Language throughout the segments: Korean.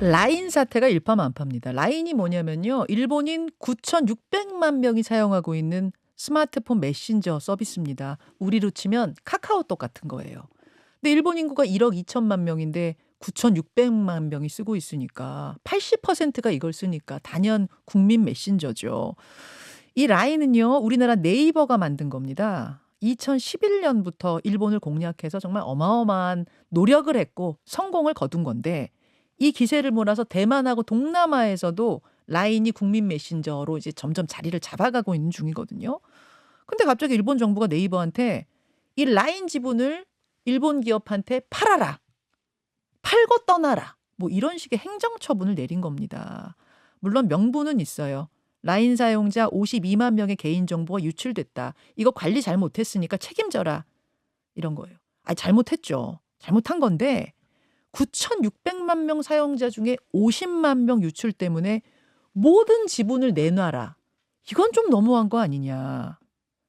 라인 사태가 일파만파입니다. 라인이 뭐냐면요. 일본인 9,600만 명이 사용하고 있는 스마트폰 메신저 서비스입니다. 우리로 치면 카카오톡 같은 거예요. 근데 일본 인구가 1억 2천만 명인데 9,600만 명이 쓰고 있으니까 80%가 이걸 쓰니까 단연 국민 메신저죠. 이 라인은요. 우리나라 네이버가 만든 겁니다. 2011년부터 일본을 공략해서 정말 어마어마한 노력을 했고 성공을 거둔 건데 이 기세를 몰아서 대만하고 동남아에서도 라인이 국민 메신저로 이제 점점 자리를 잡아가고 있는 중이거든요. 근데 갑자기 일본 정부가 네이버한테 이 라인 지분을 일본 기업한테 팔아라. 팔고 떠나라. 뭐 이런 식의 행정처분을 내린 겁니다. 물론 명분은 있어요. 라인 사용자 52만 명의 개인정보가 유출됐다. 이거 관리 잘못했으니까 책임져라. 이런 거예요. 잘못했죠. 잘못한 건데 9,600만 명 사용자 중에 50만 명 유출 때문에 모든 지분을 내놔라. 이건 좀 너무한 거 아니냐.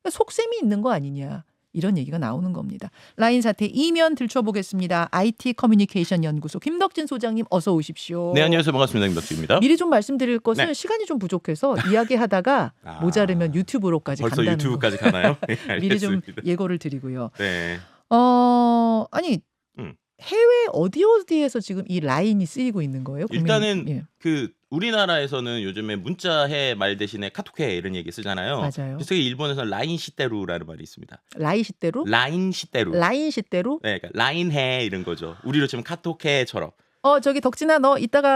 속셈이 있는 거 아니냐. 이런 얘기가 나오는 겁니다. 라인 사태 이면 들춰보겠습니다. IT 커뮤니케이션 연구소 김덕진 소장님 어서 오십시오. 네, 안녕하세요. 반갑습니다. 김덕진입니다. 미리 좀 말씀드릴 것은 네. 시간이 좀 부족해서 이야기하다가 모자르면 유튜브로까지 벌써 간다는 유튜브까지 가나요? 네, 미리 좀 알겠습니다. 예고를 드리고요. 네. 아니 해외 어디에서 지금 이 라인이 쓰이고 있는 거예요? 일단은 우리나라에서는 요즘에 문자해 말 대신에 카톡해 이런 얘기 쓰잖아요. 맞아요. 그래서 일본에서는 라인 시대루라는 말이 있습니다. 라인 시대로? 라인 시대루. 라인 시대로? 네, 그러니까 라인해 이런 거죠. 우리로 치면 카톡해처럼. 저기 덕진아 너 이따가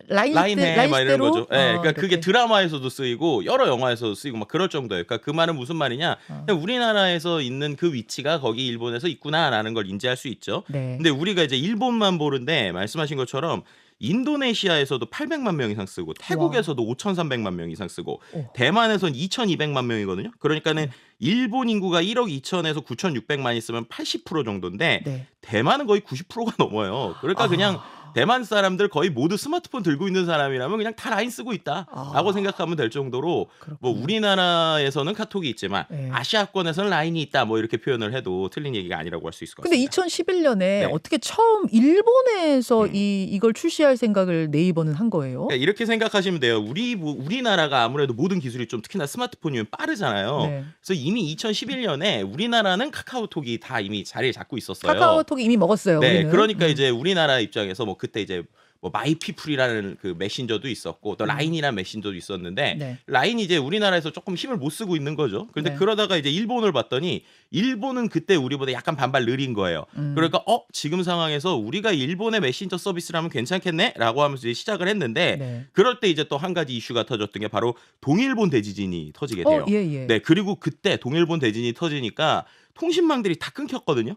라인 라인해 막 이런 시대로? 거죠. 네, 그러니까 그게 이렇게. 드라마에서도 쓰이고 여러 영화에서도 쓰이고 막 그럴 정도예요. 그러니까 그 말은 무슨 말이냐? 그냥 우리나라에서 있는 그 위치가 거기 일본에서 있구나라는 걸 인지할 수 있죠. 네. 근데 우리가 이제 일본만 보는데 말씀하신 것처럼 인도네시아에서도 800만 명 이상 쓰고 태국에서도 5,300만 명 이상 쓰고 대만에서는 2,200만 명이거든요. 그러니까는 일본 인구가 1억 2천에서 9,600만 있으면 80% 정도인데 네. 대만은 거의 90%가 넘어요. 그러니까 그냥 대만 사람들 거의 모두 스마트폰 들고 있는 사람이라면 그냥 다 라인 쓰고 있다라고 생각하면 될 정도로 뭐 우리나라에서는 카톡이 있지만 아시아권에서는 라인이 있다 뭐 이렇게 표현을 해도 틀린 얘기가 아니라고 할 수 있을 것 근데 같습니다. 2011년에 어떻게 처음 일본에서 이걸 출시할 생각을 네이버는 한 거예요? 그러니까 이렇게 생각하시면 돼요. 우리나라가 아무래도 모든 기술이 좀 특히나 스마트폰이면 빠르잖아요. 네. 그래서 이미 2011년에 우리나라는 카카오톡이 다 이미 자리를 잡고 있었어요. 카카오톡이 이미 먹었어요. 네, 우리는. 그러니까 이제 우리나라 입장에서 뭐 그때 이제 뭐 마이피플이라는 그 메신저도 있었고 또 라인이라는 메신저도 있었는데 라인이 이제 우리나라에서 조금 힘을 못 쓰고 있는 거죠. 그런데 그러다가 이제 일본을 봤더니 일본은 그때 우리보다 약간 반발 느린 거예요. 그러니까 지금 상황에서 우리가 일본의 메신저 서비스를 하면 괜찮겠네라고 하면서 이제 시작을 했는데 그럴 때 이제 또 한 가지 이슈가 터졌던 게 바로 동일본 대지진이 터지게 돼요. 네, 그리고 그때 동일본 대지진이 터지니까 통신망들이 다 끊겼거든요.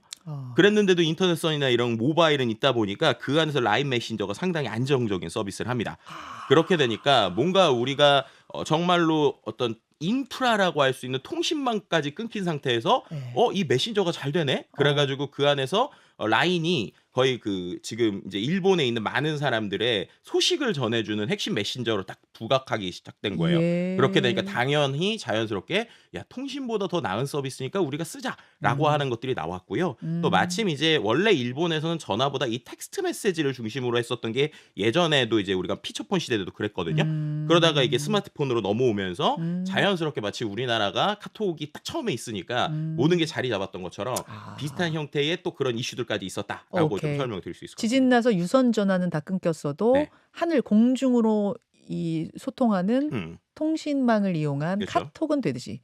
그랬는데도 인터넷선이나 이런 모바일은 있다 보니까 그 안에서 라인 메신저가 상당히 안정적인 서비스를 합니다. 그렇게 되니까 뭔가 우리가 정말로 어떤 인프라라고 할 수 있는 통신망까지 끊긴 상태에서 이 메신저가 잘 되네. 그래가지고 그 안에서 라인이 거의 그 지금 이제 일본에 있는 많은 사람들의 소식을 전해주는 핵심 메신저로 딱 부각하기 시작된 거예요. 그렇게 되니까 당연히 자연스럽게 야 통신보다 더 나은 서비스니까 우리가 쓰자라고 하는 것들이 나왔고요. 또 마침 이제 원래 일본에서는 전화보다 이 텍스트 메시지를 중심으로 했었던 게 예전에도 이제 우리가 피처폰 시대에도 그랬거든요. 그러다가 이게 스마트폰으로 넘어오면서 자연스럽게 마치 우리나라가 카톡이 딱 처음에 있으니까 모든 게 자리 잡았던 것처럼 비슷한 형태의 또 그런 이슈들까지 있었다라고 좀 설명드릴 수 있을 것 같습니다. 지진 나서 유선 전화는 다 끊겼어도 하늘 공중으로 이 소통하는 통신망을 이용한 카톡은 되듯이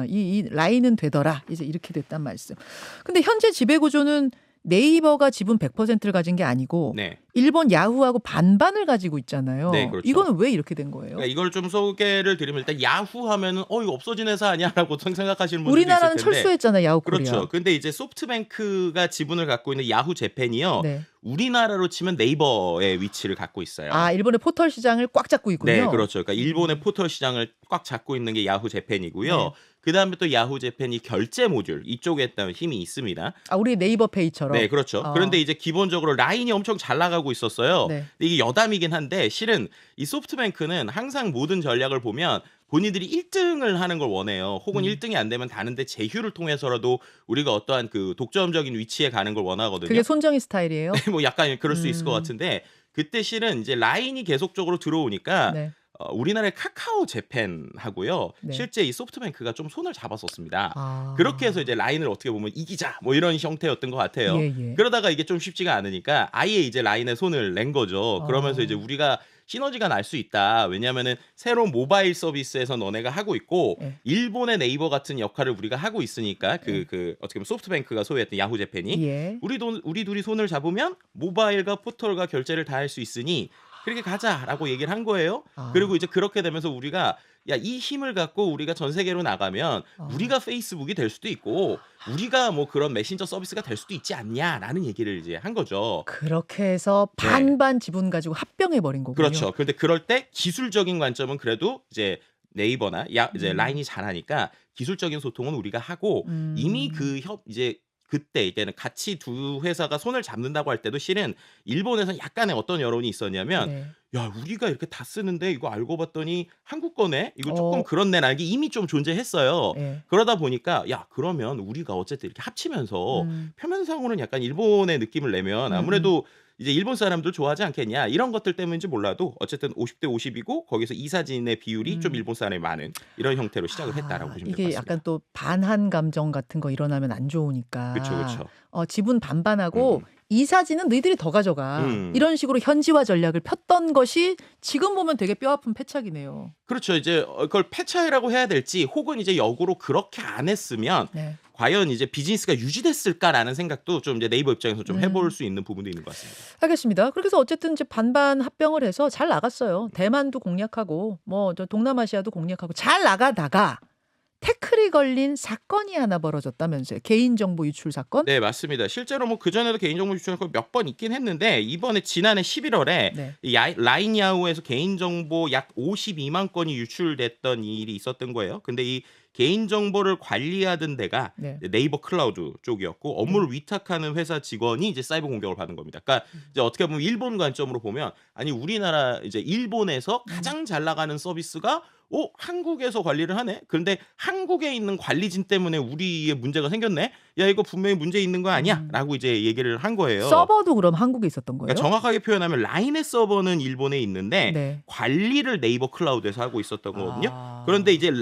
이 라인은 되더라. 이제 이렇게 됐단 말씀. 근데 현재 지배 구조는 네이버가 지분 100%를 가진 게 아니고 일본 야후하고 반반을 가지고 있잖아요. 네, 그렇죠. 이거는 왜 이렇게 된 거예요? 그러니까 이걸 좀 소개를 드리면 일단 야후 하면은 이거 없어진 회사 아니야라고 생각하시는 분들도 우리나라는 있을 텐데 철수했잖아요. 야후 코리아. 그렇죠. 근데 이제 소프트뱅크가 지분을 갖고 있는 야후 재팬이요. 우리나라로 치면 네이버의 위치를 갖고 있어요. 일본의 포털 시장을 꽉 잡고 있군요. 네, 그렇죠. 그러니까 일본의 포털 시장을 꽉 잡고 있는 게 야후 재팬이고요. 그다음에 또 야후 재팬이 결제 모듈 이쪽에 따른 힘이 있습니다. 아, 우리 네이버 페이처럼. 네, 그렇죠. 그런데 이제 기본적으로 라인이 엄청 잘 나가고 있었어요. 네. 근데 이게 여담이긴 한데 실은 이 소프트뱅크는 항상 모든 전략을 보면 본인들이 1등을 하는 걸 원해요. 혹은 1등이 안 되면 다른데 제휴를 통해서라도 우리가 어떠한 그 독점적인 위치에 가는 걸 원하거든요. 그게 손정희 스타일이에요? 네, 뭐 약간 그럴 수 있을 것 같은데 그때 실은 이제 라인이 계속적으로 들어오니까 네. 우리나라의 카카오 재팬하고요. 네. 실제 이 소프트뱅크가 좀 손을 잡았었습니다. 아. 그렇게 해서 이제 라인을 어떻게 보면 이기자 뭐 이런 형태였던 것 같아요. 예, 예. 그러다가 이게 좀 쉽지가 않으니까 아예 이제 라인에 손을 낸 거죠. 그러면서 이제 우리가 시너지가 날 수 있다. 왜냐하면은 새로운 모바일 서비스에서 너네가 하고 있고 예. 일본의 네이버 같은 역할을 우리가 하고 있으니까 그 어떻게 보면 소프트뱅크가 소유했던 야후 재팬이 예. 우리 둘이 손을 잡으면 모바일과 포털과 결제를 다 할 수 있으니 그렇게 가자라고 얘기를 한 거예요. 그리고 이제 그렇게 되면서 우리가 야, 이 힘을 갖고 우리가 전 세계로 나가면 우리가 페이스북이 될 수도 있고 우리가 뭐 그런 메신저 서비스가 될 수도 있지 않냐라는 얘기를 이제 한 거죠. 그렇게 해서 반반 지분 가지고 합병해 버린 거군요. 그렇죠. 그런데 그럴 때 기술적인 관점은 그래도 이제 네이버나 이제 라인이 잘하니까 기술적인 소통은 우리가 하고 이미 이제 그때 이제는 같이 두 회사가 손을 잡는다고 할 때도 실은 일본에서는 약간의 어떤 여론이 있었냐면 네. 야, 우리가 이렇게 다 쓰는데 이거 알고 봤더니 한국 거네? 이거 조금 그렇네라는 게 이미 좀 존재했어요. 예. 그러다 보니까 야, 그러면 우리가 어쨌든 이렇게 합치면서 표면상으로는 약간 일본의 느낌을 내면 아무래도 이제 일본 사람들 좋아하지 않겠냐 이런 것들 때문인지 몰라도 어쨌든 50대 50이고 거기서 이사진의 비율이 좀 일본 사람이 많은 이런 형태로 시작을 했다라고 보시면 될 것 이게 같습니다. 약간 또 반한 감정 같은 거 일어나면 안 좋으니까. 그렇죠. 지분 반반하고 이사진은 너희들이 더 가져가. 이런 식으로 현지화 전략을 폈던 것이 지금 보면 되게 뼈아픈 패착이네요. 그렇죠. 이제 그걸 패착이라고 해야 될지 혹은 이제 역으로 그렇게 안 했으면 네. 과연 이제 비즈니스가 유지됐을까라는 생각도 좀 이제 네이버 입장에서 좀 해볼 수 있는 부분도 있는 것 같습니다. 알겠습니다. 그렇게 해서 어쨌든 이제 반반 합병을 해서 잘 나갔어요. 대만도 공략하고 뭐 저 동남아시아도 공략하고 잘 나가다가 태클이 걸린 사건이 하나 벌어졌다면서요. 개인정보 유출 사건? 네, 맞습니다. 실제로 뭐 그전에도 개인정보 유출 사건 몇 번 있긴 했는데 이번에 지난해 11월에 네. 라인 야후에서 개인정보 약 52만 건이 유출됐던 일이 있었던 거예요. 근데 이 개인정보를 관리하던 데가 네. 네이버 클라우드 쪽이었고 업무를 위탁하는 회사 직원이 이제 사이버 공격을 받은 겁니다. 그러니까 이제 어떻게 보면 일본 관점으로 보면 아니 우리나라 이제 일본에서 가장 잘 나가는 서비스가 한국에서 관리를 하네. 그런데 한국에 있는 관리진 때문에 우리의 문제가 생겼네. 야, 이거 분명히 문제 있는 거 아니야?라고 이제 얘기를 한 거예요. 서버도 그럼 한국에 있었던 거예요? 그러니까 정확하게 표현하면 라인의 서버는 일본에 있는데 네. 관리를 네이버 클라우드에서 하고 있었던 거거든요. 그런데 이제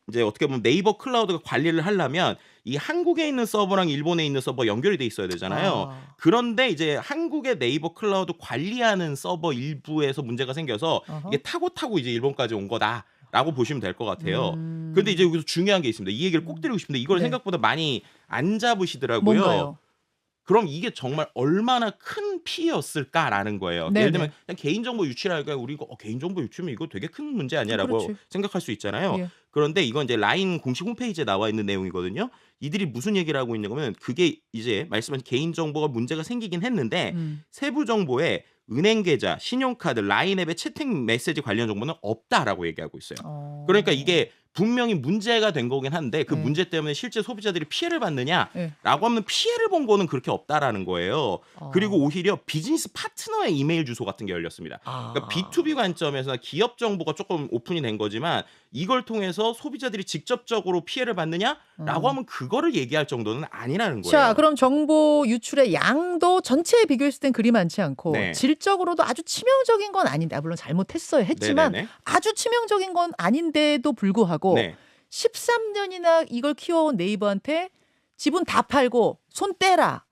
이제 어떻게 보면 네이버 클라우드가 관리를 하려면 이 한국에 있는 서버랑 일본에 있는 서버 연결이 돼 있어야 되잖아요. 그런데 이제 한국의 네이버 클라우드 관리하는 서버 일부에서 문제가 생겨서 이게 타고 이제 일본까지 온 거다. 라고 보시면 될 것 같아요. 그런데 이제 여기서 중요한 게 있습니다. 이 얘기를 꼭 드리고 싶은데 이걸 네. 생각보다 많이 안 잡으시더라고요. 뭔가요? 그럼 이게 정말 얼마나 큰 피해였을까라는 거예요. 네네. 예를 들면 그냥 개인정보 유출하니까 우리가 개인정보 유출이면 이거 되게 큰 문제 아니야라고 그렇지. 생각할 수 있잖아요. 예. 그런데 이건 이제 라인 공식 홈페이지에 나와 있는 내용이거든요. 이들이 무슨 얘기를 하고 있는 거면 그게 이제 말씀하신 개인정보가 문제가 생기긴 했는데 세부 정보에 은행 계좌, 신용카드, 라인 앱의 채팅 메시지 관련 정보는 없다라고 얘기하고 있어요. 그러니까 이게 분명히 문제가 된 거긴 한데 그 네. 문제 때문에 실제 소비자들이 피해를 받느냐라고 네. 하면 피해를 본 거는 그렇게 없다라는 거예요. 그리고 오히려 비즈니스 파트너의 이메일 주소 같은 게 열렸습니다. 그러니까 B2B 관점에서 기업 정보가 조금 오픈이 된 거지만 이걸 통해서 소비자들이 직접적으로 피해를 받느냐라고 하면 그거를 얘기할 정도는 아니라는 거예요. 자, 그럼 정보 유출의 양도 전체에 비교했을 땐 그리 많지 않고 네. 질적으로도 아주 치명적인 건 아닌데 물론 잘못했어요. 했지만 네네네. 아주 치명적인 건 아닌데도 불구하고 네. 13년이나 이걸 키워온 네이버한테 지분 다 팔고 손 떼라.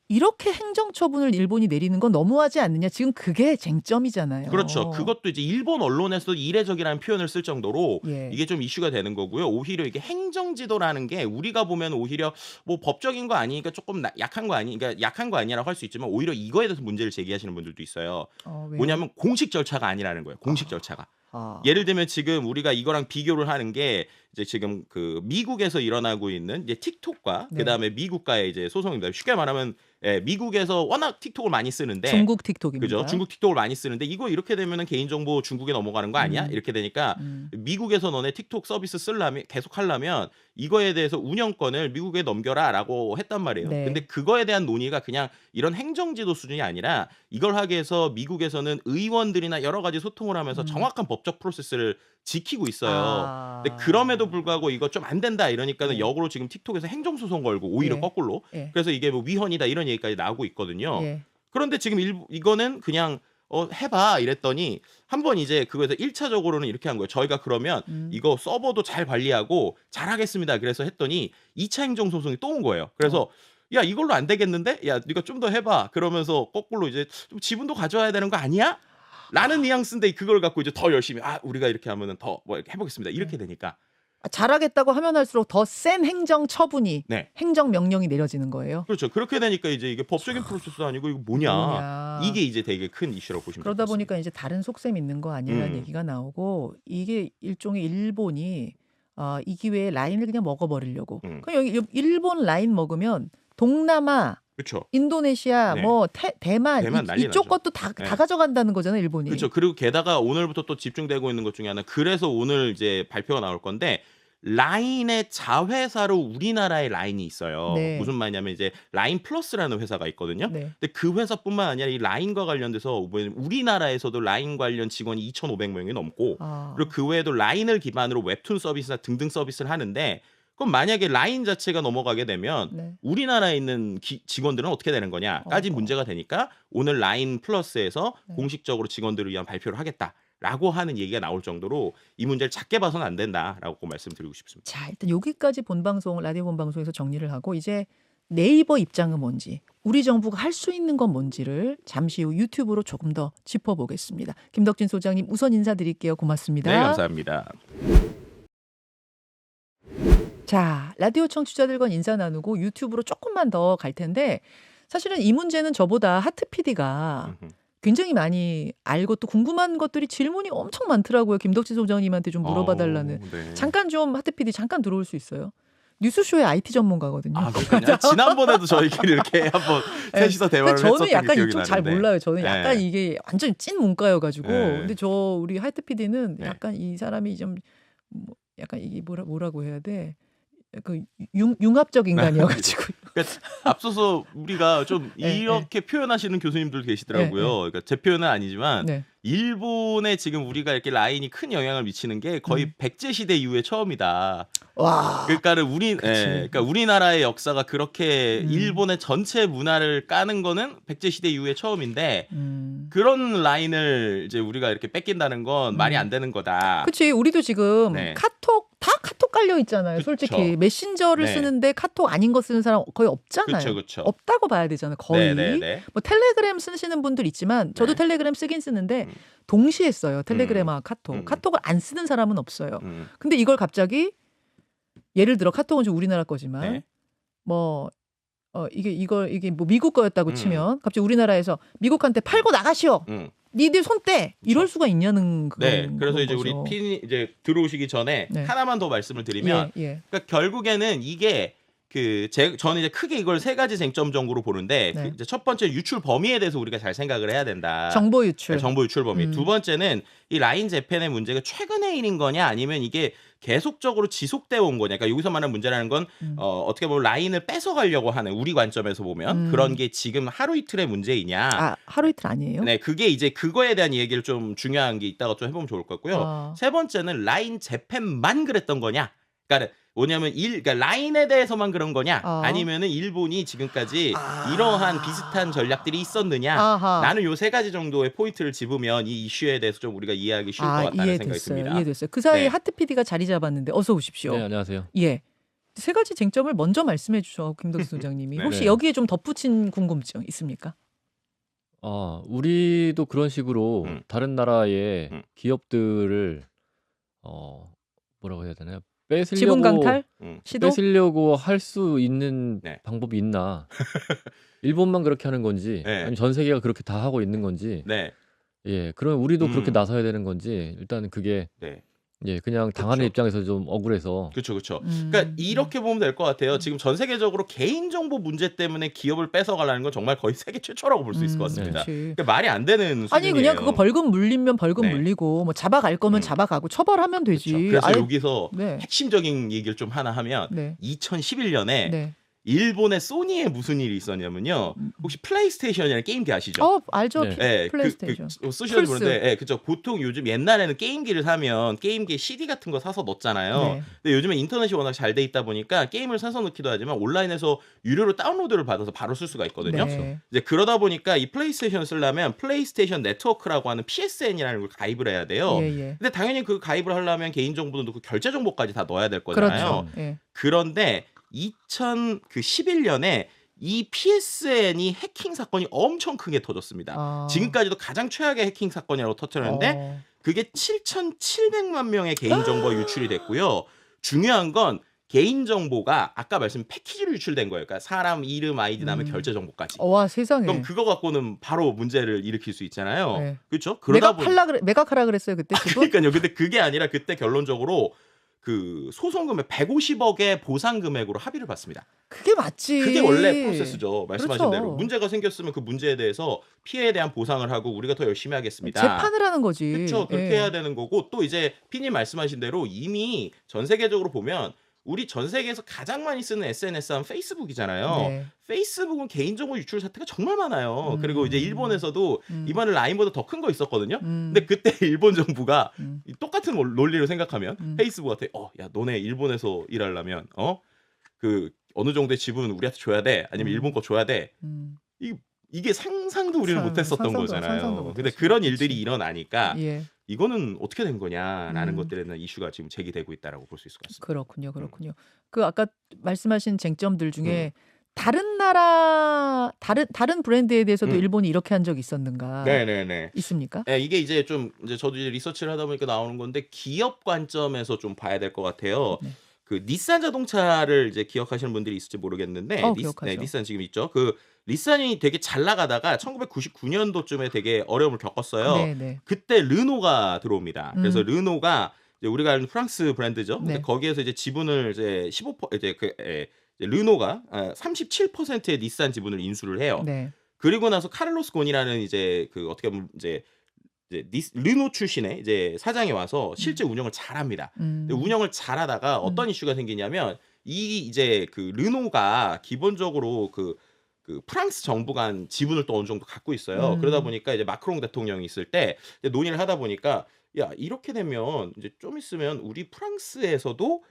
이렇게 행정처분을 일본이 내리는 건 너무하지 않느냐. 지금 그게 쟁점이잖아요. 그렇죠. 그것도 이제 일본 언론에서도 이례적이라는 표현을 쓸 정도로 예. 이게 좀 이슈가 되는 거고요. 오히려 이게 행정지도라는 게 우리가 보면 오히려 뭐 법적인 거 아니니까 조금 약한 거 아니, 그러니까 약한 거 아니라고 할 수 있지만 오히려 이거에 대해서 문제를 제기하시는 분들도 있어요. 왜요? 뭐냐면 공식 절차가 아니라는 거예요. 공식 절차가. 예를 들면 지금 우리가 이거랑 비교를 하는 게 이제 지금 그 미국에서 일어나고 있는 이제 틱톡과 네. 그다음에 미국과의 이제 소송입니다. 쉽게 말하면 예, 미국에서 워낙 틱톡을 많이 쓰는데 중국 틱톡입니다. 그죠? 중국 틱톡을 많이 쓰는데 이거 이렇게 되면은 개인정보 중국에 넘어가는 거 아니야? 이렇게 되니까 미국에서 너네 틱톡 서비스 쓰려면 계속 하려면 이거에 대해서 운영권을 미국에 넘겨라라고 했단 말이에요. 네. 근데 그거에 대한 논의가 그냥 이런 행정지도 수준이 아니라 이걸 하기 위해서 미국에서는 의원들이나 여러 가지 소통을 하면서 정확한 법적 프로세스를 지키고 있어요. 근데 그럼에도 불구하고 이거 좀 안 된다 이러니까는 네. 역으로 지금 틱톡에서 행정소송 걸고 오히려 예. 거꾸로 예. 그래서 이게 뭐 위헌이다 이런 얘기까지 나오고 있거든요. 예. 그런데 지금 이거는 그냥 해봐 이랬더니 한번 이제 그거에서 1차적으로는 이렇게 한 거예요. 저희가 그러면 이거 서버도 잘 관리하고 잘하겠습니다. 그래서 했더니 2차 행정소송이 또 온 거예요. 그래서 야 이걸로 안 되겠는데? 야 네가 좀 더 해봐. 그러면서 거꾸로 이제 좀 지분도 가져와야 되는 거 아니야? 라는 뉘앙스인데 그걸 갖고 이제 더 열심히 우리가 이렇게 하면은 더 뭐 이렇게 해보겠습니다. 이렇게 되니까 잘하겠다고 하면 할수록 더 센 행정 처분이 네. 행정 명령이 내려지는 거예요. 그렇죠. 그렇게 되니까 이제 이게 법적인 프로세스도 아니고 이거 뭐냐. 이게 이제 되게 큰 이슈라고 보시면 그러다 보니까 이제 다른 속셈 있는 거 아니라는 얘기가 나오고 이게 일종의 일본이 이 기회에 라인을 그냥 먹어버리려고. 그럼 여기 일본 라인 먹으면 동남아, 그렇죠. 인도네시아, 네. 뭐 대만 난리 이쪽 나죠. 것도 다 가져간다는 거잖아요, 일본이. 그렇죠. 그리고 게다가 오늘부터 또 집중되고 있는 것 중에 하나 그래서 오늘 이제 발표가 나올 건데 라인의 자회사로 우리나라의 라인이 있어요. 네. 무슨 말이냐면 이제 라인 플러스라는 회사가 있거든요. 네. 근데 그 회사뿐만 아니라 이 라인과 관련돼서 우리나라에서도 라인 관련 직원이 2,500명이 넘고 그리고 그 외에도 라인을 기반으로 웹툰 서비스나 등등 서비스를 하는데 그럼 만약에 라인 자체가 넘어가게 되면 네. 우리나라에 있는 직원들은 어떻게 되는 거냐까지 문제가 되니까 오늘 라인 플러스에서 공식적으로 직원들을 위한 발표를 하겠다라고 하는 얘기가 나올 정도로 이 문제를 작게 봐서는 안 된다라고 말씀드리고 싶습니다. 자, 일단 여기까지 본방송 라디오 본방송에서 정리를 하고 이제 네이버 입장은 뭔지 우리 정부가 할 수 있는 건 뭔지를 잠시 후 유튜브로 조금 더 짚어보겠습니다. 김덕진 소장님 우선 인사드릴게요. 고맙습니다. 네, 감사합니다. 자, 라디오 청취자들과 인사 나누고 유튜브로 조금만 더 갈 텐데 사실은 이 문제는 저보다 하트 PD가 굉장히 많이 알고 또 궁금한 것들이 질문이 엄청 많더라고요. 김덕진 소장님한테 좀 물어봐달라는. 네. 잠깐 좀 하트 PD 잠깐 들어올 수 있어요? 뉴스쇼의 IT 전문가거든요. 그렇군요. 지난번에도 저희끼리 이렇게 한번 셋이서 대화를 했었던 저는 약간 기억이 이쪽 잘 나는데. 몰라요. 저는 약간 이게 완전 찐 문과여가지고. 네. 근데 우리 하트 PD는 약간 이 사람이 좀 약간 이게 뭐라고 해야 돼? 그 융합적 인간이어가지고. 그러니까 앞서서 우리가 좀 이렇게 표현하시는 교수님들 계시더라고요. 그러니까 제 표현은 아니지만 일본에 지금 우리가 이렇게 라인이 큰 영향을 미치는 게 거의 백제 시대 이후에 처음이다. 와. 그러니까는 그러니까 우리나라의 역사가 그렇게 일본의 전체 문화를 까는 거는 백제 시대 이후에 처음인데 그런 라인을 이제 우리가 이렇게 뺏긴다는 건 말이 안 되는 거다. 그렇지. 우리도 지금 카톡 깔려 있잖아요. 그쵸. 솔직히 메신저를 쓰는데 카톡 아닌 거 쓰는 사람 거의 없잖아요. 그쵸. 없다고 봐야 되잖아요. 거의. 뭐 텔레그램 쓰시는 분들 있지만 저도 텔레그램 쓰긴 쓰는데 동시에 써요. 텔레그램과 카톡. 카톡을 안 쓰는 사람은 없어요. 근데 이걸 갑자기 예를 들어 카톡은 좀 우리나라 거지만 뭐 이게 뭐 미국 거였다고 치면 갑자기 우리나라에서 미국한테 팔고 나가시오. 니들 손 떼. 이럴 수가 있냐는 그래서 그런 이제 거죠. 우리 핀이 이제 들어오시기 전에 하나만 더 말씀을 드리면 그러니까 결국에는 이게 저는 이제 크게 이걸 세 가지 쟁점 정도로 보는데 이제 첫 번째 유출 범위에 대해서 우리가 잘 생각을 해야 된다. 정보 유출. 정보 유출 범위. 두 번째는 이 라인 재팬의 문제가 최근의 일인 거냐 아니면 이게 계속적으로 지속되어 온 거냐. 그러니까 여기서 말하는 문제라는 건 어떻게 보면 라인을 뺏어가려고 하는 우리 관점에서 보면 그런 게 지금 하루 이틀의 문제이냐. 하루 이틀 아니에요? 네, 그게 이제 그거에 대한 얘기를 좀 중요한 게 이따가 좀 해보면 좋을 것 같고요. 세 번째는 라인 재팬만 그랬던 거냐. 그러니까 뭐냐면 그러니까 라인에 대해서만 그런 거냐 아니면은 일본이 지금까지 이러한 비슷한 전략들이 있었느냐 나는 요 세 가지 정도의 포인트를 짚으면 이 이슈에 대해서 좀 우리가 이해하기 쉬울 것 같다는 생각이 듭니다. 이해됐어요. 그 사이에 하트 PD가 자리 잡았는데 어서 오십시오. 네, 안녕하세요. 예. 세 가지 쟁점을 먼저 말씀해 주셔 김덕진 소장님이. 혹시 여기에 좀 덧붙인 궁금증 있습니까? 우리도 그런 식으로 다른 나라의 기업들을 뭐라고 해야 되나요? 지분 강탈? 시도? 뺏으려고 할 수 있는 방법이 있나? 일본만 그렇게 하는 건지 아니면 전 세계가 그렇게 다 하고 있는 건지 그럼 우리도 그렇게 나서야 되는 건지 일단 그게 예, 그냥 당하는 그쵸. 입장에서 좀 억울해서. 그쵸, 그쵸. 그러니까 이렇게 보면 될 것 같아요. 지금 전 세계적으로 개인정보 문제 때문에 기업을 뺏어가려는 건 정말 거의 세계 최초라고 볼 수 있을 것 같습니다. 그러니까 말이 안 되는 아니 수준이에요. 그냥 그거 벌금 물리면 벌금 네. 물리고 뭐 잡아갈 거면 잡아가고 처벌하면 되지. 그쵸. 그래서 아예 여기서 네. 핵심적인 얘기를 좀 하나 하면 네. 2011년에 네. 일본의 소니에 무슨 일이 있었냐면요. 혹시 플레이스테이션이라는 게임기 아시죠? 알죠. 네. 플레이스테이션. 쓰시는 분인데, 그쵸. 보통 요즘 옛날에는 게임기를 사면 게임기에 CD 같은 거 사서 넣었잖아요. 네. 근데 요즘에 인터넷이 워낙 잘 돼 있다 보니까 게임을 사서 넣기도 하지만 온라인에서 유료로 다운로드를 받아서 바로 쓸 수가 있거든요. 네. 이제 그러다 보니까 이 플레이스테이션을 쓰려면 플레이스테이션 네트워크라고 하는 PSN이라는 걸 가입을 해야 돼요. 예. 근데 당연히 그 가입을 하려면 개인정보도 넣고 결제 정보까지 다 넣어야 될 거잖아요. 그렇죠. 예. 그런데 2011년에 이 PSN이 해킹 사건이 엄청 크게 터졌습니다. 지금까지도 가장 최악의 해킹 사건이라고 터뜨렸는데 그게 7,700만 명의 개인정보가 유출이 됐고요. 중요한 건 개인정보가 아까 말씀 패키지로 유출된 거예요. 그러니까 사람 이름, 아이디, 다음에 결제 정보까지. 와 세상에. 그럼 그거 갖고는 바로 문제를 일으킬 수 있잖아요. 네. 그렇죠? 매각하라 그랬어요 그때. 그러니까요. 근데 그게 아니라 그때 결론적으로 그 소송 금액 150억의 보상 금액으로 합의를 받습니다. 그게 맞지. 그게 원래 프로세스죠. 말씀하신 그렇죠. 대로 문제가 생겼으면 그 문제에 대해서 피해에 대한 보상을 하고 우리가 더 열심히 하겠습니다. 재판을 하는 거지. 그렇죠. 그렇게 해야 되는 거고 또 이제 피님 말씀하신 대로 이미 전 세계적으로 보면 우리 전 세계에서 가장 많이 쓰는 SNS 하면 페이스북이잖아요. 네. 페이스북은 개인정보 유출 사태가 정말 많아요. 그리고 이제 일본에서도 이번에 라인보다 더 큰 거 있었거든요. 근데 그때 일본 정부가 똑같은 논리로 생각하면 페이스북한테 야 너네 일본에서 일하려면 그 어느 정도의 지분은 우리한테 줘야 돼. 아니면 일본 거 줘야 돼. 이게 상상도 우리는 못했었던 거잖아요. 근데 그런 일들이 일어나니까 이거는 어떻게 된 거냐라는 것들에 대한 이슈가 지금 제기되고 있다라고 볼 수 있을 것 같습니다. 그렇군요. 그 아까 말씀하신 쟁점들 중에 다른 나라 다른 브랜드에 대해서도 일본이 이렇게 한 적이 있었는가? 네네네. 있습니까? 네, 이게 이제 좀 이제 저도 이제 리서치를 하다 보니까 나오는 건데 기업 관점에서 좀 봐야 될 것 같아요. 네. 그 닛산 자동차를 이제 기억하시는 분들이 있을지 모르겠는데 기억하죠. 닛산 지금 있죠. 그 닛산이 되게 잘 나가다가 1999년도쯤에 되게 어려움을 겪었어요. 네. 그때 르노가 들어옵니다. 그래서 르노가 이제 우리가 아는 프랑스 브랜드죠. 근데 거기에서 이제 지분을 이제 15% 이제 르노가 37%의 닛산 지분을 인수를 해요. 네. 그리고 나서 카를로스 곤이라는 이제 그 어떻게 보면 이제 르노 출신의 이제 사장이 와서 실제 운영을 잘합니다. 근데 운영을 잘하다가 어떤 이슈가 생기냐면 이제 그 르노가 기본적으로 그 프랑스 정부가 지분을 또 어느 정도 갖고 있어요. 그러다 보니까 이제 마크롱 대통령이 있을 때 이제 논의를 하다 보니까 야 이렇게 되면 이제 좀 있으면 우리 프랑스에서도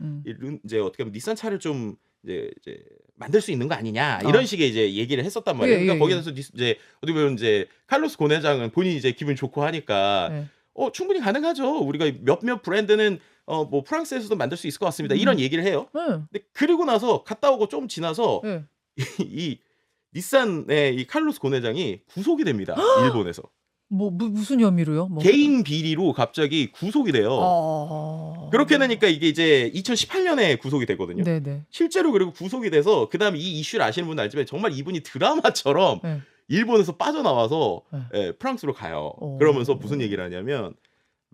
이제 어떻게 보면 닛산 차를 좀 이제 만들 수 있는 거 아니냐 이런 식의 이제 얘기를 했었단 말이에요. 그러니까 거기에서 이제 어떻게 보면 이제 칼로스 곤 회장은 본인이 이제 기분 좋고 하니까 충분히 가능하죠. 우리가 몇몇 브랜드는 뭐 프랑스에서도 만들 수 있을 것 같습니다. 이런 얘기를 해요. 근데 그리고 나서 갔다 오고 좀 지나서 이 닛산의 이 칼로스 곤 회장이 구속이 됩니다. 일본에서. 무슨 혐의로요? 개인 비리로 갑자기 구속이 돼요. 그렇게 되니까 이게 이제 2018년에 구속이 되거든요. 네네. 실제로 그리고 구속이 돼서 그다음에 이 이슈를 아시는 분은 알지만 정말 이분이 드라마처럼 일본에서 빠져나와서 프랑스로 가요. 그러면서 무슨 얘기를 하냐면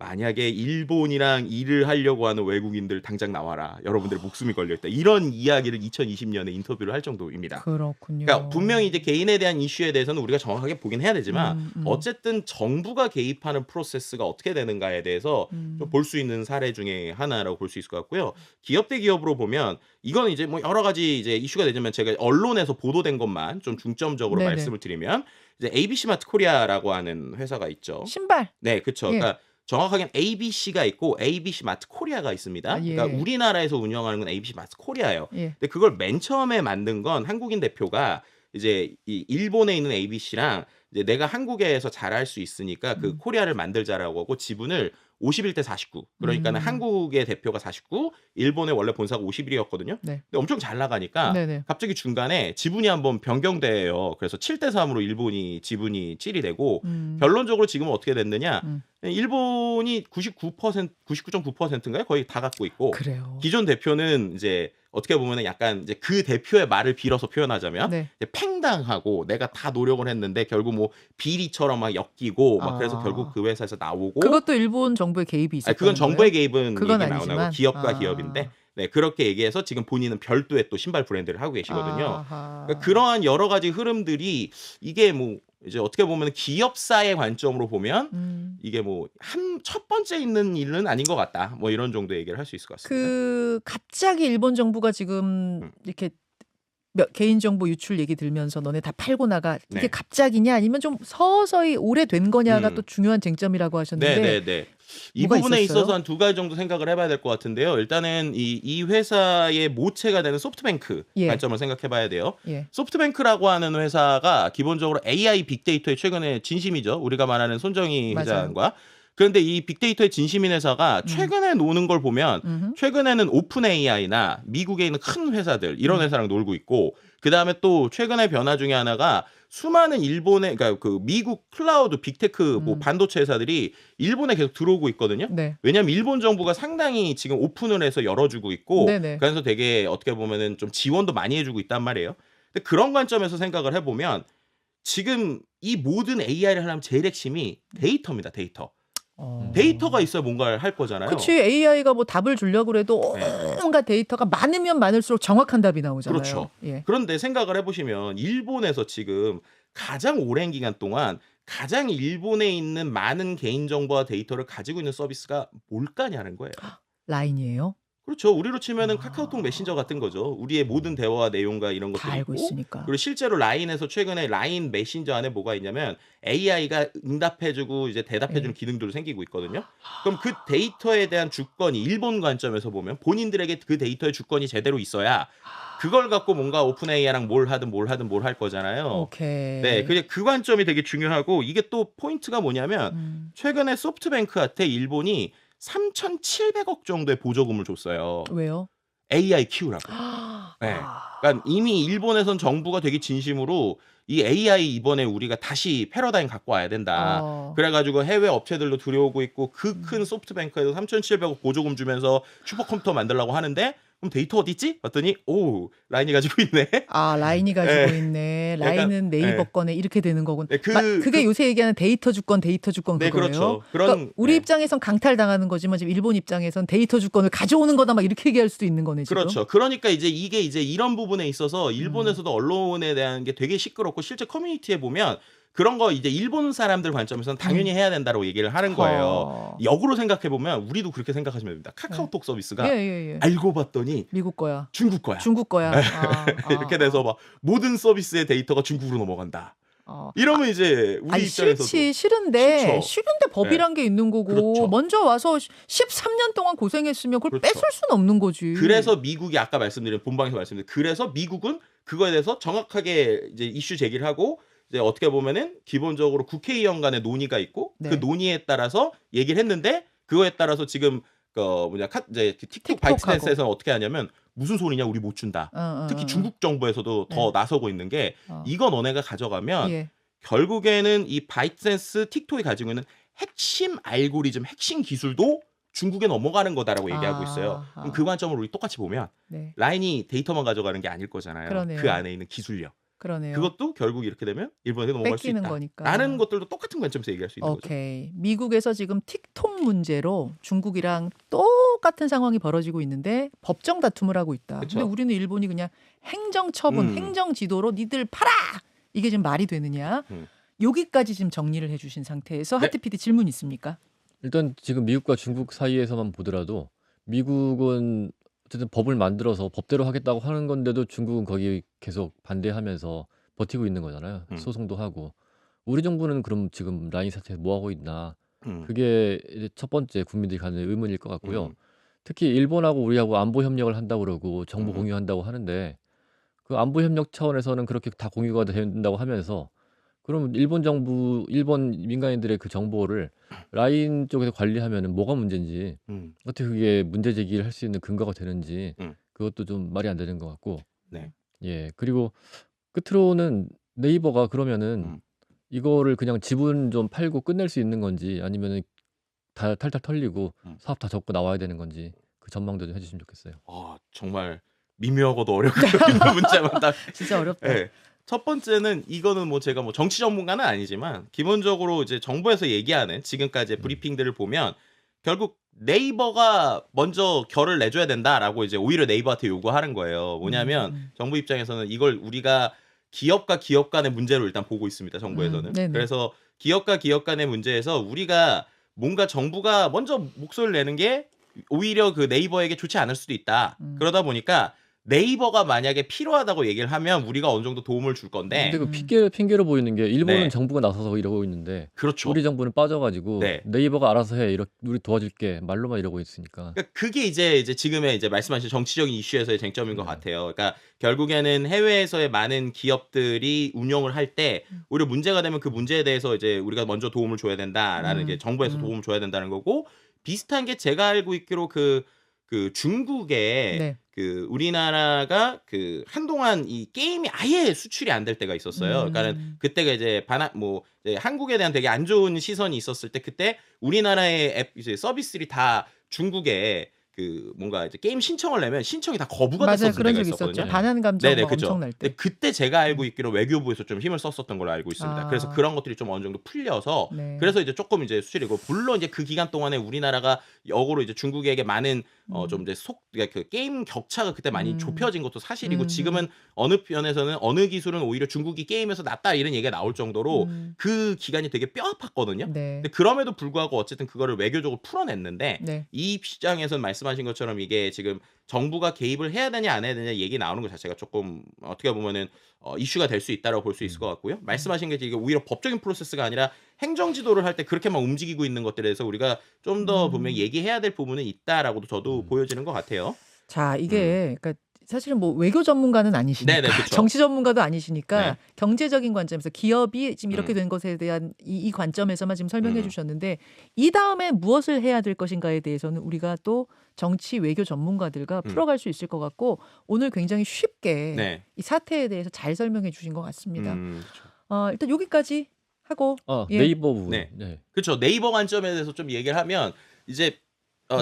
만약에 일본이랑 일을 하려고 하는 외국인들 당장 나와라. 여러분들의 목숨이 걸려있다. 이런 이야기를 2020년에 인터뷰를 할 정도입니다. 그렇군요. 그러니까 분명히 이제 개인에 대한 이슈에 대해서는 우리가 정확하게 보긴 해야 되지만 어쨌든 정부가 개입하는 프로세스가 어떻게 되는가에 대해서 좀 볼 수 있는 사례 중에 하나라고 볼 수 있을 것 같고요. 기업 대 기업으로 보면 이건 이제 뭐 여러 가지 이제 이슈가 되지만 제가 언론에서 보도된 것만 좀 중점적으로 말씀을 드리면 이제 ABC 마트 코리아라고 하는 회사가 있죠. 신발. 네, 그렇죠. 그러니까 정확하게는 ABC가 있고 ABC 마트 코리아가 있습니다. 그러니까 우리나라에서 운영하는 건 ABC 마트 코리아예요. 근데 그걸 맨 처음에 만든 건 한국인 대표가 이제 이 일본에 있는 ABC랑 이제 내가 한국에서 잘할 수 있으니까 그 코리아를 만들자라고 하고 지분을 51대 49. 그러니까는 한국의 대표가 49, 일본의 원래 본사가 51이었거든요. 근데 엄청 잘 나가니까 갑자기 중간에 지분이 한번 변경돼요. 그래서 7대 3으로 일본이 지분이 7이 되고 결론적으로 지금은 어떻게 됐느냐? 일본이 99.9%인가요? 거의 다 갖고 있고 그래요. 기존 대표는 이제 어떻게 보면은 약간 이제 그 대표의 말을 빌어서 표현하자면 이제 팽당하고 내가 다 노력을 했는데 결국 뭐 비리처럼 막 엮이고 막 그래서 결국 그 회사에서 나오고 그것도 일본 정부의 개입이 있었다는 그건 정부의 거예요? 개입은 그건 얘기 나오고 아니지만. 기업과 기업인데 네, 그렇게 얘기해서 지금 본인은 별도의 또 신발 브랜드를 하고 계시거든요. 아하. 그러니까 그러한 여러 가지 흐름들이 이게 뭐 이제 어떻게 보면 기업사의 관점으로 보면 이게 뭐 첫 번째 있는 일은 아닌 것 같다. 뭐 이런 정도 얘기를 할 수 있을 것 같습니다. 갑자기 일본 정부가 지금 이렇게 개인정보 유출 얘기 들면서 너네 다 팔고 나가. 이게 네. 갑자기냐 아니면 좀 서서히 오래된 거냐가 또 중요한 쟁점이라고 하셨는데. 네네네. 이 뭐가 부분에 있었어요? 있어서 한 두 가지 정도 생각을 해봐야 될 것 같은데요. 일단은 이 회사의 모체가 되는 소프트뱅크 예. 관점을 생각해봐야 돼요. 예. 소프트뱅크라고 하는 회사가 기본적으로 AI 빅데이터에 최근에 진심이죠. 우리가 말하는 손정희 맞아요. 회장과. 그런데 이 빅데이터의 진심인 회사가 최근에 노는 걸 보면 최근에는 오픈 AI나 미국에 있는 큰 회사들 이런 회사랑 놀고 있고 그다음에 또 최근의 변화 중에 하나가 수많은 일본의 그러니까 그 미국 클라우드 빅테크 뭐 반도체 회사들이 일본에 계속 들어오고 있거든요. 네. 왜냐하면 일본 정부가 상당히 지금 오픈을 해서 열어주고 있고 네네. 그래서 되게 어떻게 보면은 좀 지원도 많이 해주고 있단 말이에요. 근데 그런 관점에서 생각을 해보면 지금 이 모든 AI를 하려면 제일 핵심이 데이터입니다. 데이터. 데이터가 있어야 뭔가를 할 거잖아요. 그치. AI가 뭐 답을 주려고 해도 온갖 데이터가 많으면 많을수록 정확한 답이 나오잖아요. 그렇죠. 예. 그런데 생각을 해보시면 일본에서 지금 가장 오랜 기간 동안 가장 일본에 있는 많은 개인정보와 데이터를 가지고 있는 서비스가 뭘까냐는 거예요. 라인이에요? 그렇죠. 우리로 치면은 카카오톡 메신저 같은 거죠. 우리의 모든 대화 내용과 이런 다 것들이 알고 있고 있으니까. 그리고 실제로 라인에서 최근에 라인 메신저 안에 뭐가 있냐면 AI가 응답해주고 이제 대답해주는 기능들도 생기고 있거든요. 그럼 그 데이터에 대한 주권이 일본 관점에서 보면 본인들에게 그 데이터의 주권이 제대로 있어야 그걸 갖고 뭔가 오픈 AI랑 뭘 하든 할 거잖아요. 오케이. 네, 그 관점이 되게 중요하고 이게 또 포인트가 뭐냐면 최근에 소프트뱅크한테 일본이 3,700억 정도의 보조금을 줬어요. 왜요? AI 키우라고. 네. 그러니까 이미 일본에선 정부가 되게 진심으로 이 AI 이번에 우리가 다시 패러다임 갖고 와야 된다. 그래가지고 해외 업체들도 들여오고 있고 그 큰 소프트뱅크에서 3,700억 보조금 주면서 슈퍼컴퓨터 만들려고 하는데 그럼 데이터 어디 있지? 봤더니 오 라인이 가지고 있네. 라인이 가지고 있네. 라인은 네이버 거네. 이렇게 되는 거군. 네, 그게 요새 얘기하는 데이터 주권 네, 그거예요. 그렇죠. 그러니까 우리 입장에선 강탈당하는 거지만 지금 일본 입장에선 데이터 주권을 가져오는 거다 막 이렇게 얘기할 수도 있는 거네. 지금. 그렇죠. 그러니까 이게 이런 부분에 있어서 일본에서도 언론에 대한 게 되게 시끄럽고 실제 커뮤니티에 보면 그런 거 이제 일본 사람들 관점에서는 당연히 해야 된다고 얘기를 하는 거예요. 역으로 생각해 보면 우리도 그렇게 생각하시면 됩니다. 카카오톡 서비스가 알고 봤더니 미국 거야. 중국 거야. 중국 거야. 이렇게 돼서 막 모든 서비스의 데이터가 중국으로 넘어간다. 이러면 이제 우리 입장에서도 싫은데 법이란 게 있는 거고 그렇죠. 먼저 와서 13년 동안 고생했으면 그걸 뺏을 수는 없는 거지. 그래서 미국이 아까 말씀드린 본방에서 말씀드린 그래서 미국은 그거에 대해서 정확하게 이제 이슈 제기를 하고 이제 어떻게 보면은 기본적으로 국회의원 간의 논의가 있고 그 논의에 따라서 얘기를 했는데 그거에 따라서 지금 이제 틱톡 바이트댄스에서는 어떻게 하냐면 무슨 소리냐 우리 못 준다. 특히 중국 정부에서도 더 나서고 있는 게 이거 너네가 가져가면 결국에는 이 바이트댄스 틱톡이 가지고 있는 핵심 알고리즘, 핵심 기술도 중국에 넘어가는 거다라고 얘기하고 있어요. 그럼 그 관점으로 우리 똑같이 보면 라인이 데이터만 가져가는 게 아닐 거잖아요. 그러네요. 그 안에 있는 기술력. 그러네요. 그것도 결국 이렇게 되면 일본에 넘어갈 수 있다. 거니까. 라는 것들도 똑같은 관점에서 얘기할 수 있는 거죠. 미국에서 지금 틱톡 문제로 중국이랑 똑같은 상황이 벌어지고 있는데 법정 다툼을 하고 있다. 그쵸? 근데 우리는 일본이 그냥 행정 처분, 행정 지도로 니들 팔아! 이게 지금 말이 되느냐. 여기까지 지금 정리를 해주신 상태에서 하트 PD 질문 있습니까? 일단 지금 미국과 중국 사이에서만 보더라도 미국은 어쨌든 법을 만들어서 법대로 하겠다고 하는 건데도 중국은 거기 계속 반대하면서 버티고 있는 거잖아요. 소송도 하고. 우리 정부는 그럼 지금 라인 사태 뭐 하고 있나? 그게 이제 첫 번째 국민들이 갖는 의문일 것 같고요. 특히 일본하고 우리하고 안보 협력을 한다고 그러고 정보 공유한다고 하는데 그 안보 협력 차원에서는 그렇게 다 공유가 된다고 하면서 그럼 일본 정부, 일본 민간인들의 그 정보를 라인 쪽에서 관리하면은 뭐가 문제인지 어떻게 그게 문제 제기를 할 수 있는 근거가 되는지 그것도 좀 말이 안 되는 것 같고. 네. 예. 그리고 끝으로는 네이버가 그러면은 이거를 그냥 지분 좀 팔고 끝낼 수 있는 건지 아니면은 다 탈탈 털리고 사업 다 접고 나와야 되는 건지 그 전망도 좀 해주시면 좋겠어요. 정말 미묘하고도 어렵고 있는 문제만 딱. 진짜 어렵다. 네. 첫 번째는 이거는 뭐 제가 뭐 정치 전문가는 아니지만 기본적으로 이제 정부에서 얘기하는 지금까지 브리핑들을 보면 결국 네이버가 먼저 결을 내줘야 된다라고 이제 오히려 네이버한테 요구하는 거예요. 뭐냐면 정부 입장에서는 이걸 우리가 기업과 기업 간의 문제로 일단 보고 있습니다. 정부에서는. 그래서 기업과 기업 간의 문제에서 우리가 뭔가 정부가 먼저 목소리를 내는 게 오히려 그 네이버에게 좋지 않을 수도 있다. 그러다 보니까 네이버가 만약에 필요하다고 얘기를 하면 우리가 어느 정도 도움을 줄 건데. 근데 그 핑계로 보이는 게 일본은 정부가 나서서 이러고 있는데 그렇죠. 우리 정부는 빠져가지고 네이버가 알아서 해, 우리 도와줄게 말로만 이러고 있으니까. 그러니까 그게 이제 지금의 이제 말씀하신 정치적인 이슈에서의 쟁점인 것 같아요. 그러니까 결국에는 해외에서의 많은 기업들이 운영을 할 때 오히려 문제가 되면 그 문제에 대해서 이제 우리가 먼저 도움을 줘야 된다라는 게 정부에서 도움을 줘야 된다는 거고, 비슷한 게 제가 알고 있기로 그 중국에 그 우리나라가 그 한동안 이 게임이 아예 수출이 안 될 때가 있었어요. 그러니까 그때가 이제 이제 한국에 대한 되게 안 좋은 시선이 있었을 때, 그때 우리나라의 앱 이제 서비스들이 다 중국에 그 뭔가 이제 게임 신청을 내면 신청이 다 거부가 됐었을 그런 때가 적 있었거든요. 있었죠. 반한 감정 엄청날 때. 그때 제가 알고 있기로 외교부에서 좀 힘을 썼었던 걸로 알고 있습니다. 그래서 그런 것들이 좀 어느 정도 풀려서 그래서 이제 조금 이제 수출이고, 물론 이제 그 기간 동안에 우리나라가 역으로 이제 중국에게 많은 좀 이제 그러니까 그 게임 격차가 그때 많이 좁혀진 것도 사실이고, 지금은 어느 편에서는 어느 기술은 오히려 중국이 게임에서 낫다 이런 얘기가 나올 정도로 그 기간이 되게 뼈아팠거든요. 근데 그럼에도 불구하고 어쨌든 그거를 외교적으로 풀어냈는데 이 시장에서는 말씀하신 것처럼 이게 지금 정부가 개입을 해야 되냐 안 해야 되냐 얘기 나오는 것 자체가 조금 어떻게 보면은 이슈가 될 수 있다라고 볼 수 있을 것 같고요. 말씀하신 게 이게 오히려 법적인 프로세스가 아니라 행정 지도를 할 때 그렇게만 움직이고 있는 것들에 대해서 우리가 좀 더 분명히 얘기해야 될 부분은 있다라고도 저도 보여지는 것 같아요. 자, 이게 그러니까 사실은 뭐 외교 전문가는 아니시니까, 그렇죠. 정치 전문가도 아니시니까 경제적인 관점에서 기업이 지금 이렇게 된 것에 대한 이 관점에서만 지금 설명해 주셨는데, 이 다음에 무엇을 해야 될 것인가에 대해서는 우리가 또 정치 외교 전문가들과 풀어갈 수 있을 것 같고, 오늘 굉장히 쉽게 이 사태에 대해서 잘 설명해 주신 것 같습니다. 그렇죠. 일단 여기까지 하고 네이버 부분. 그렇죠. 네이버 관점에 대해서 좀 얘기를 하면 이제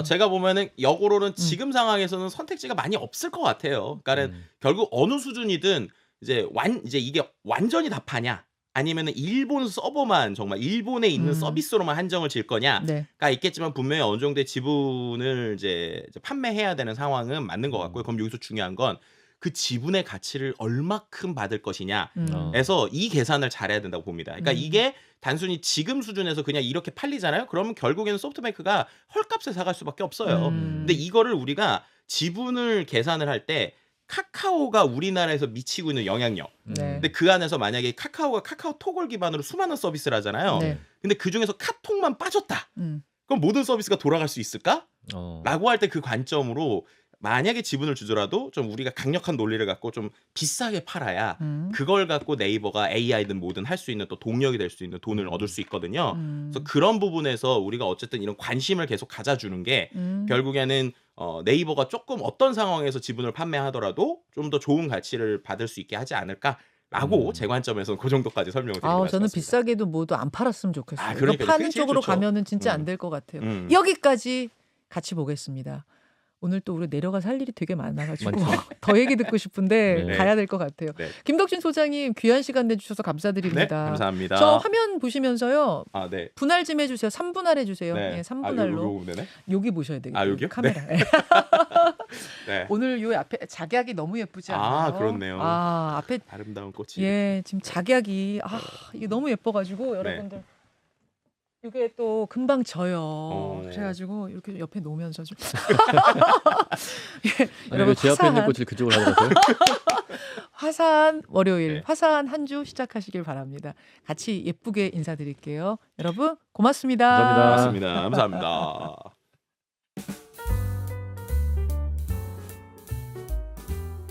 제가 보면은 역으로는 지금 상황에서는 선택지가 많이 없을 것 같아요. 그러니까는 결국 어느 수준이든 이제 이게 완전히 다 파냐, 아니면은 일본 서버만 정말 일본에 있는 서비스로만 한정을 질 거냐가 있겠지만, 분명히 어느 정도의 지분을 이제 판매해야 되는 상황은 맞는 것 같고요. 그럼 여기서 중요한 건 그 지분의 가치를 얼마큼 받을 것이냐에서 이 계산을 잘해야 된다고 봅니다. 그러니까 이게 단순히 지금 수준에서 그냥 이렇게 팔리잖아요. 그러면 결국에는 소프트뱅크가 헐값에 사갈 수밖에 없어요. 근데 이거를 우리가 지분을 계산을 할 때 카카오가 우리나라에서 미치고 있는 영향력. 근데 그 안에서 만약에 카카오가 카카오톡을 기반으로 수많은 서비스를 하잖아요. 근데 그 중에서 카톡만 빠졌다. 그럼 모든 서비스가 돌아갈 수 있을까? 라고 할 때 그 관점으로 만약에 지분을 주더라도 좀 우리가 강력한 논리를 갖고 좀 비싸게 팔아야 그걸 갖고 네이버가 AI든 뭐든 할 수 있는 또 동력이 될 수 있는 돈을 얻을 수 있거든요. 그래서 그런 부분에서 우리가 어쨌든 이런 관심을 계속 가져주는 게 결국에는 네이버가 조금 어떤 상황에서 지분을 판매하더라도 좀 더 좋은 가치를 받을 수 있게 하지 않을까라고 제 관점에서는 그 정도까지 설명을 드리는 것 같습니다. 저는 비싸게도 뭐도 안 팔았으면 좋겠어요. 그러니까 파는 쪽으로 가면은 진짜 안 될 것 같아요. 여기까지 같이 보겠습니다. 오늘 또 우리 내려가서 할 일이 되게 많아가지고 더 얘기 듣고 싶은데 가야 될 것 같아요. 김덕진 소장님, 귀한 시간 내주셔서 감사드립니다. 감사합니다. 저 화면 보시면서요. 분할 좀 해주세요. 3분할 해주세요. 3분할로. 여기 보셔야 되겠네요. 여기요? 카메라. 오늘 요 앞에 작약이 너무 예쁘지 않아요? 그렇네요. 앞에 아름다운 꽃이. 지금 작약이 이게 너무 예뻐가지고 여러분들. 이게 또 금방 져요. 그래가지고 이렇게 옆에 놓으면서 좀. 여러분 제 앞에 있는 꽃을 그쪽으로 하는 것 같아요. 화사한 월요일, 화사한 한 주 시작하시길 바랍니다. 같이 예쁘게 인사드릴게요. 여러분 고맙습니다. 감사합니다. 감사합니다.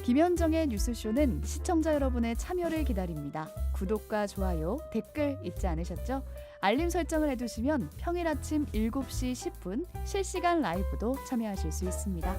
김현정의 뉴스쇼는 시청자 여러분의 참여를 기다립니다. 구독과 좋아요, 댓글 잊지 않으셨죠? 알림 설정을 해두시면 평일 아침 7시 10분 실시간 라이브도 참여하실 수 있습니다.